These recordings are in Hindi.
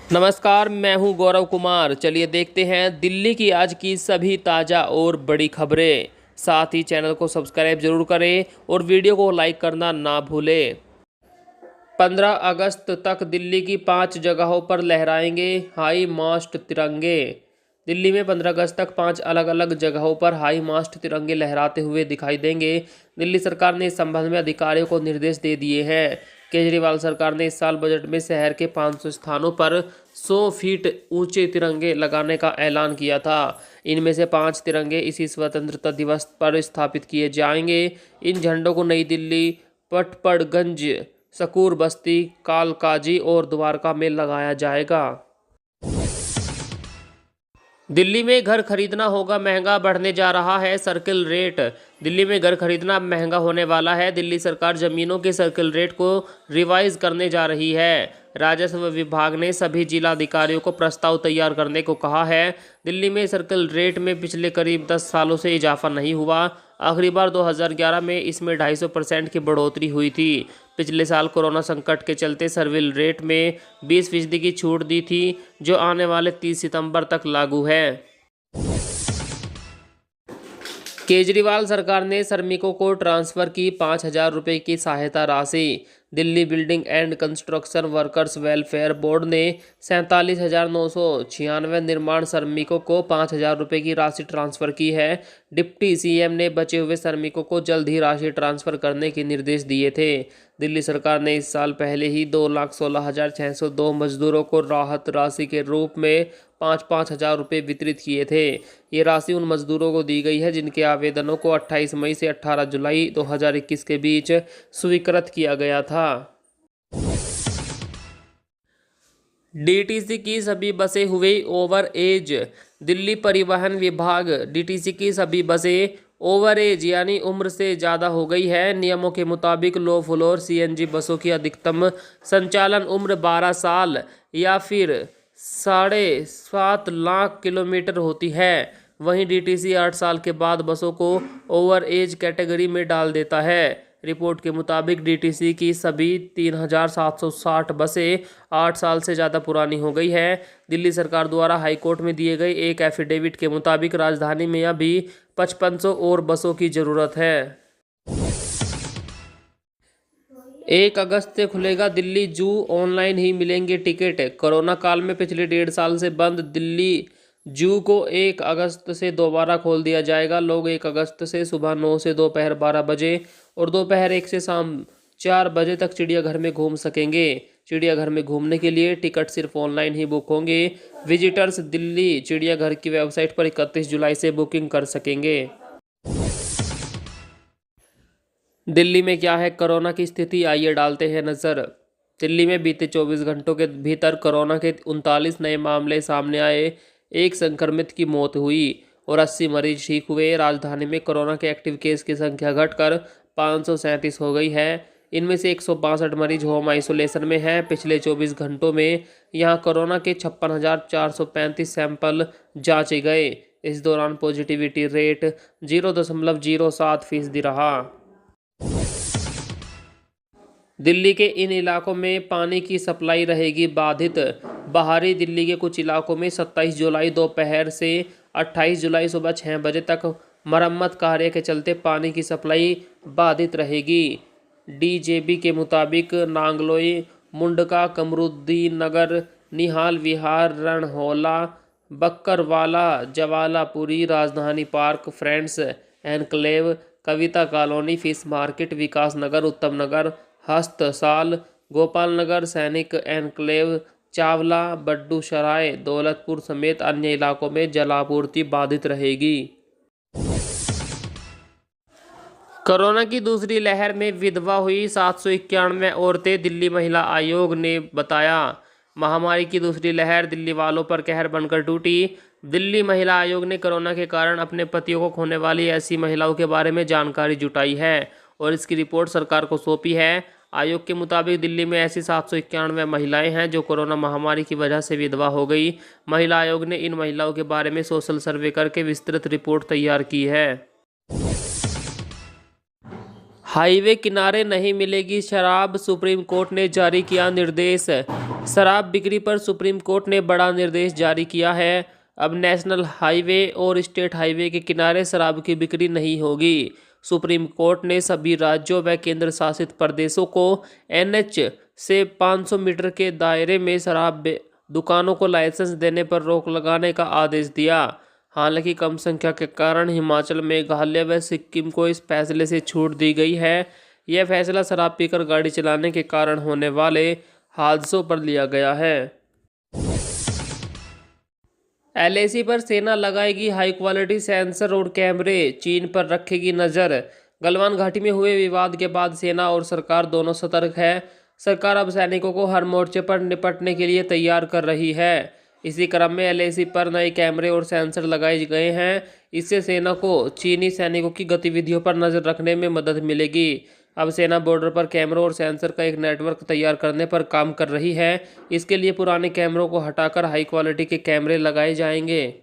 नमस्कार, मैं हूं गौरव कुमार। चलिए देखते हैं दिल्ली की आज की सभी ताज़ा और बड़ी खबरें। साथ ही चैनल को सब्सक्राइब जरूर करें और वीडियो को लाइक करना ना भूलें। 15 अगस्त तक दिल्ली की 5 जगहों पर लहराएंगे हाई मास्ट तिरंगे। दिल्ली में 15 अगस्त तक 5 अलग अलग जगहों पर हाई मास्ट तिरंगे लहराते हुए दिखाई देंगे। दिल्ली सरकार ने इस संबंध में अधिकारियों को निर्देश दे दिए हैं। केजरीवाल सरकार ने इस साल बजट में शहर के 500 स्थानों पर 100 फीट ऊंचे तिरंगे लगाने का ऐलान किया था। इनमें से 5 तिरंगे इसी स्वतंत्रता दिवस पर स्थापित किए जाएंगे। इन झंडों को नई दिल्ली, पटपड़गंज, सकूर बस्ती, कालकाजी और द्वारका में लगाया जाएगा। दिल्ली में घर खरीदना होगा महंगा, बढ़ने जा रहा है सर्किल रेट। दिल्ली में घर खरीदना महंगा होने वाला है। दिल्ली सरकार जमीनों के सर्किल रेट को रिवाइज करने जा रही है। राजस्व विभाग ने सभी जिलाधिकारियों को प्रस्ताव तैयार करने को कहा है। दिल्ली में सर्किल रेट में पिछले करीब 10 सालों से इजाफा नहीं हुआ। आखिरी बार 2011 में इसमें 250% की बढ़ोतरी हुई थी। पिछले साल कोरोना संकट के चलते सर्विल रेट में 20% की छूट दी थी, जो आने वाले 30 सितंबर तक लागू है। केजरीवाल सरकार ने श्रमिकों को ट्रांसफर की 5,000 रुपये की सहायता राशि। Delhi building and construction workers welfare board ने 47,996 निर्माण श्रमिकों को 5,000 रुपये की राशि ट्रांसफर की है। डिप्टी सीएम ने बचे हुए श्रमिकों को जल्द ही राशि ट्रांसफर करने के निर्देश दिए थे। दिल्ली सरकार ने इस साल पहले ही 2,16,602 मजदूरों को राहत राशि के रूप में 5-5 हज़ार रुपये वितरित किए थे। ये राशि उन मजदूरों को दी गई है जिनके आवेदनों को 28 मई से 18 जुलाई 2021 के बीच स्वीकृत किया गया था। डीटीसी की सभी बसें हुई ओवर एज। दिल्ली परिवहन विभाग डीटीसी की सभी बसें ओवर एज यानी उम्र से ज़्यादा हो गई है। नियमों के मुताबिक लो फ्लोर सीएनजी बसों की अधिकतम संचालन उम्र 12 साल या फिर 7.5 लाख किलोमीटर होती है। वहीं डीटीसी 8 साल के बाद बसों को ओवर एज कैटेगरी में डाल देता है। रिपोर्ट के मुताबिक डीटीसी की सभी 3,760 बसें 8 साल से ज़्यादा पुरानी हो गई है। दिल्ली सरकार द्वारा हाईकोर्ट में दिए गए एक एफिडेविट के मुताबिक राजधानी में अभी 5500 और बसों की ज़रूरत है। 1 अगस्त से खुलेगा दिल्ली जू, ऑनलाइन ही मिलेंगे टिकट। कोरोना काल में पिछले 1.5 साल से बंद दिल्ली जू को 1 अगस्त से दोबारा खोल दिया जाएगा। लोग 1 अगस्त से सुबह 9 से दोपहर 12 बजे और दोपहर 1 से शाम 4 बजे तक चिड़ियाघर में घूम सकेंगे। चिड़ियाघर में घूमने के लिए टिकट सिर्फ ऑनलाइन ही बुक होंगे। विजिटर्स दिल्ली चिड़ियाघर की वेबसाइट पर 31 जुलाई से बुकिंग कर सकेंगे। दिल्ली में क्या है कोरोना की स्थिति, आइए डालते हैं नज़र। दिल्ली में बीते 24 घंटों के भीतर कोरोना के 39 नए मामले सामने आए। एक संक्रमित की मौत हुई और 80 मरीज ठीक हुए। राजधानी में कोरोना के एक्टिव केस की संख्या घटकर 537 हो गई है। इनमें से 162 मरीज होम आइसोलेशन में हैं। पिछले 24 घंटों में यहां कोरोना के 56,435 सैंपल जांचे गए। इस दौरान पॉजिटिविटी रेट 0.07% रहा। दिल्ली के इन इलाकों में पानी की सप्लाई रहेगी बाधित। बाहरी दिल्ली के कुछ इलाकों में 27 जुलाई दोपहर से 28 जुलाई सुबह 6 बजे तक मरम्मत कार्य के चलते पानी की सप्लाई बाधित रहेगी। डीजेबी के मुताबिक नांगलोई, मुंडका, कमरुद्दीन नगर, निहाल विहार, रणहौला, बक्करवाला, जवालापुरी, राजधानी पार्क, फ्रेंड्स एनक्लेव, कविता कॉलोनी, फिश मार्केट, विकास नगर, उत्तम नगर, हस्तसाल, गोपाल नगर, सैनिक एनक्लेव, चावला, बड्डू सराय, दौलतपुर समेत अन्य इलाकों में जलापूर्ति बाधित रहेगी। कोरोना की दूसरी लहर में विधवा हुई 791 औरतें, दिल्ली महिला आयोग ने बताया। महामारी की दूसरी लहर दिल्ली वालों पर कहर बनकर टूटी। दिल्ली महिला आयोग ने कोरोना के कारण अपने पतियों को खोने वाली ऐसी महिलाओं के बारे में जानकारी जुटाई है और इसकी रिपोर्ट सरकार को सौंपी है। आयोग के मुताबिक दिल्ली में ऐसी 791 महिलाएं हैं जो कोरोना महामारी की वजह से विधवा हो गई। महिला आयोग ने इन महिलाओं के बारे में सोशल सर्वे करके विस्तृत रिपोर्ट तैयार की है। हाईवे किनारे नहीं मिलेगी शराब, सुप्रीम कोर्ट ने जारी किया निर्देश। शराब बिक्री पर सुप्रीम कोर्ट ने बड़ा निर्देश जारी किया है। अब नेशनल हाईवे और स्टेट हाईवे के किनारे शराब की बिक्री नहीं होगी। सुप्रीम कोर्ट ने सभी राज्यों व केंद्र शासित प्रदेशों को एनएच से 500 मीटर के दायरे में शराब दुकानों को लाइसेंस देने पर रोक लगाने का आदेश दिया। हालांकि कम संख्या के कारण हिमाचल, मेघालय व सिक्किम को इस फैसले से छूट दी गई है। यह फैसला शराब पीकर गाड़ी चलाने के कारण होने वाले हादसों पर लिया गया है। एलएसी पर सेना लगाएगी हाई क्वालिटी सेंसर और कैमरे, चीन पर रखेगी नज़र। गलवान घाटी में हुए विवाद के बाद सेना और सरकार दोनों सतर्क है। सरकार अब सैनिकों को हर मोर्चे पर निपटने के लिए तैयार कर रही है। इसी क्रम में एलएसी पर नए कैमरे और सेंसर लगाए गए हैं। इससे सेना को चीनी सैनिकों की गतिविधियों पर नज़र रखने में मदद मिलेगी। अब सेना बॉर्डर पर कैमरों और सेंसर का एक नेटवर्क तैयार करने पर काम कर रही है। इसके लिए पुराने कैमरों को हटाकर हाई क्वालिटी के कैमरे लगाए जाएंगे।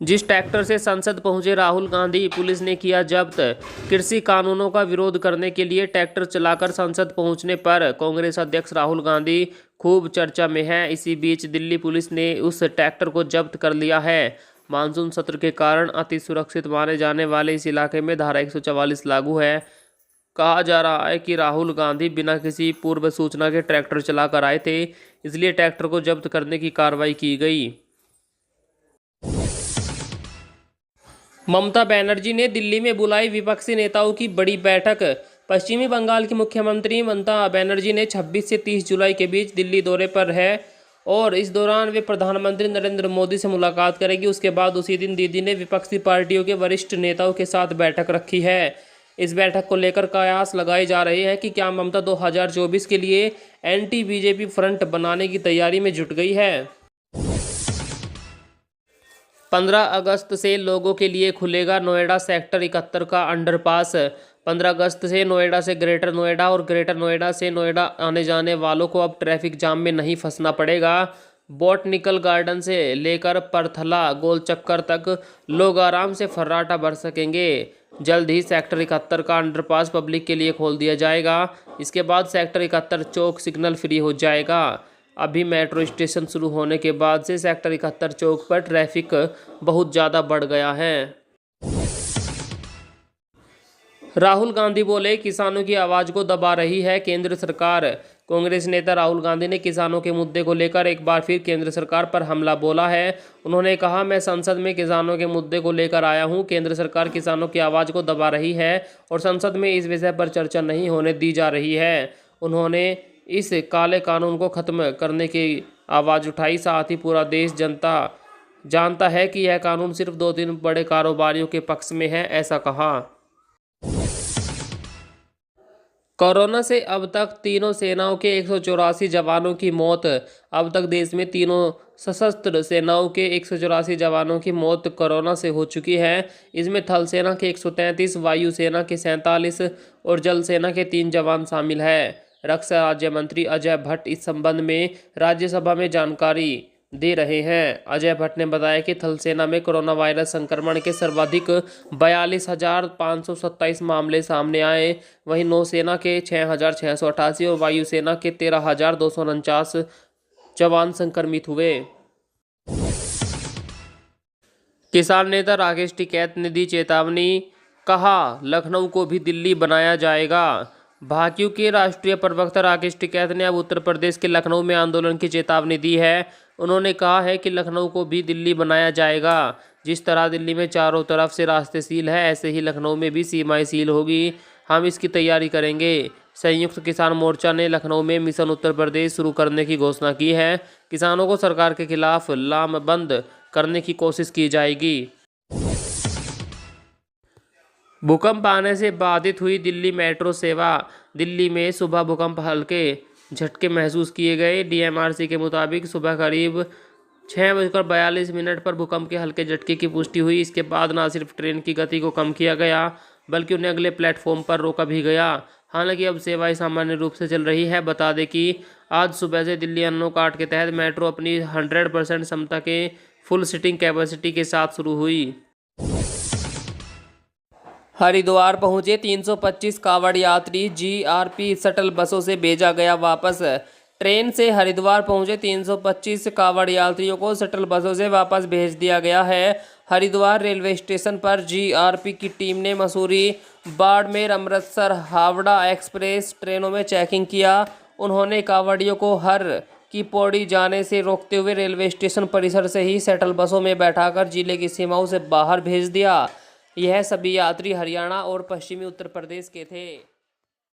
जिस ट्रैक्टर से संसद पहुंचे राहुल गांधी, पुलिस ने किया जब्त। कृषि कानूनों का विरोध करने के लिए ट्रैक्टर चलाकर संसद पहुंचने पर कांग्रेस अध्यक्ष राहुल गांधी खूब चर्चा में हैं। इसी बीच दिल्ली पुलिस ने उस ट्रैक्टर को जब्त कर लिया है। मानसून सत्र के कारण अति सुरक्षित माने जाने वाले इस इलाके में धारा 144 लागू है। कहा जा रहा है कि राहुल गांधी बिना किसी पूर्व सूचना के ट्रैक्टर चलाकर आए थे, इसलिए ट्रैक्टर को जब्त करने की कार्रवाई की गई। ममता बनर्जी ने दिल्ली में बुलाई विपक्षी नेताओं की बड़ी बैठक। पश्चिमी बंगाल की मुख्यमंत्री ममता बनर्जी ने 26 से 30 जुलाई के बीच दिल्ली दौरे पर है और इस दौरान वे प्रधानमंत्री नरेंद्र मोदी से मुलाकात करेगी। उसके बाद उसी दिन दीदी ने विपक्षी पार्टियों के वरिष्ठ नेताओं के साथ बैठक रखी है। इस बैठक को लेकर कयास लगाए जा रहे हैं कि क्या ममता 2024 के लिए एंटी बीजेपी फ्रंट बनाने की तैयारी में जुट गई है। 15 अगस्त से लोगों के लिए खुलेगा नोएडा सेक्टर 71 का अंडरपास। 15 अगस्त से नोएडा से ग्रेटर नोएडा और ग्रेटर नोएडा से नोएडा आने जाने वालों को अब ट्रैफिक जाम में नहीं फंसना पड़ेगा। बॉटनिकल गार्डन से लेकर परथला गोल चक्कर तक लोग आराम से फर्राटा भर सकेंगे। जल्द ही सेक्टर 71 का अंडरपास पब्लिक के लिए खोल दिया जाएगा। इसके बाद सेक्टर 71 चौक सिग्नल फ्री हो जाएगा। अभी मेट्रो स्टेशन शुरू होने के बाद से सेक्टर 71 चौक पर ट्रैफिक बहुत ज़्यादा बढ़ गया है। राहुल गांधी बोले, किसानों की आवाज़ को दबा रही है केंद्र सरकार। कांग्रेस नेता राहुल गांधी ने किसानों के मुद्दे को लेकर एक बार फिर केंद्र सरकार पर हमला बोला है। उन्होंने कहा, मैं संसद में किसानों के मुद्दे को लेकर आया हूं। केंद्र सरकार किसानों की आवाज़ को दबा रही है और संसद में इस विषय पर चर्चा नहीं होने दी जा रही है। उन्होंने इस काले कानून को खत्म करने की आवाज़ उठाई। साथ ही पूरा देश जानता है कि यह कानून सिर्फ 2-3 बड़े कारोबारियों के पक्ष में है, ऐसा कहा। कोरोना से अब तक तीनों सेनाओं के 184 जवानों की मौत। अब तक देश में तीनों सशस्त्र सेनाओं के 184 जवानों की मौत कोरोना से हो चुकी है। इसमें थल सेना के 133, वायुसेना के 47 और जल सेना के 3 जवान शामिल है। रक्षा राज्य मंत्री अजय भट्ट इस संबंध में राज्यसभा में जानकारी दे रहे हैं। अजय भट्ट ने बताया कि थल सेना में कोरोना वायरस संक्रमण के सर्वाधिक 42,527 मामले सामने आए। वहीं नौसेना के 6,688 और वायुसेना के 13,249 जवान संक्रमित हुए। किसान नेता राकेश टिकैत ने दी चेतावनी, कहा लखनऊ को भी दिल्ली बनाया जाएगा। भाजपा के राष्ट्रीय प्रवक्ता राकेश टिकैत ने अब उत्तर प्रदेश के लखनऊ में आंदोलन की चेतावनी दी है। उन्होंने कहा है कि लखनऊ को भी दिल्ली बनाया जाएगा। जिस तरह दिल्ली में चारों तरफ से रास्ते सील है, ऐसे ही लखनऊ में भी सीमाएं सील होगी। हम इसकी तैयारी करेंगे। संयुक्त किसान मोर्चा ने लखनऊ में मिशन उत्तर प्रदेश शुरू करने की घोषणा की है। किसानों को सरकार के खिलाफ लामबंद करने की कोशिश की जाएगी। भूकंप आने से बाधित हुई दिल्ली मेट्रो सेवा। दिल्ली में सुबह भूकंप हल्के झटके महसूस किए गए। डीएमआरसी के मुताबिक सुबह करीब 6:42 पर भूकंप के हल्के झटके की पुष्टि हुई। इसके बाद न सिर्फ ट्रेन की गति को कम किया गया बल्कि उन्हें अगले प्लेटफॉर्म पर रोका भी गया। हालांकि अब सेवाएं सामान्य रूप से चल रही है। बता दें कि आज सुबह से दिल्ली अन्नो कार्ड के तहत मेट्रो अपनी 100% क्षमता के फुल सीटिंग कैपेसिटी के साथ शुरू हुई। हरिद्वार पहुंचे 325 कांवड़ यात्री, जीआरपी शटल बसों से भेजा गया वापस। ट्रेन से हरिद्वार पहुंचे 325 कांवड़ यात्रियों को शटल बसों से वापस भेज दिया गया है। हरिद्वार रेलवे स्टेशन पर जीआरपी की टीम ने मसूरी, बाड़मेर, अमृतसर, हावड़ा एक्सप्रेस ट्रेनों में चेकिंग किया। उन्होंने कांवड़ियों को हर की पौड़ी जाने से रोकते हुए रेलवे स्टेशन परिसर से ही शटल बसों में बैठाकर जिले की सीमाओं से बाहर भेज दिया। यह सभी यात्री हरियाणा और पश्चिमी उत्तर प्रदेश के थे।